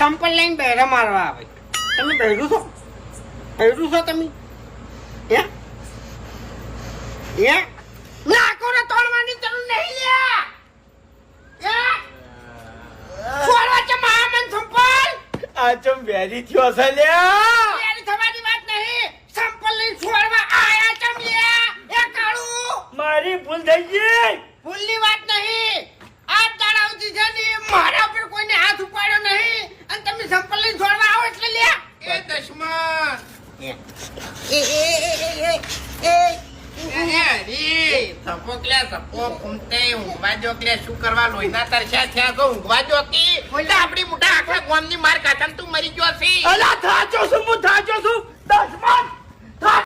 સંપલ લઈને બહેરા મારવા આવે. તમે બહેરું છો? બહેરું છો તમે? નાકોને તોડવાની જરૂર નહીં લ્યા. છોડવા છે મહામન સંપલ. આ ચમ વેરી થયો છે લ્યા. વેરી થવાની વાત નહીં. સંપલ લઈને છોડવા આયા ચમ લ્યા. એ કાળું મારી ભૂલ થઈ ગઈ. ભૂલની વાત નહીં. આ દાડાવતી છે ને મારા ઉપર કોઈને હાથ ઉપાડ્યો નહીં અને તમે સંપલ લઈને છોડવા આવો એટલે લ્યા. એ દશમન શું કરવા લોહીના તરસ્યા થયા તો ઊંઘવા જો કી આપડી મોટા આખા ગામની માર કાઢન તું મરી ગયો છે. અલા થાચો છું હું થાચો છું. દશમન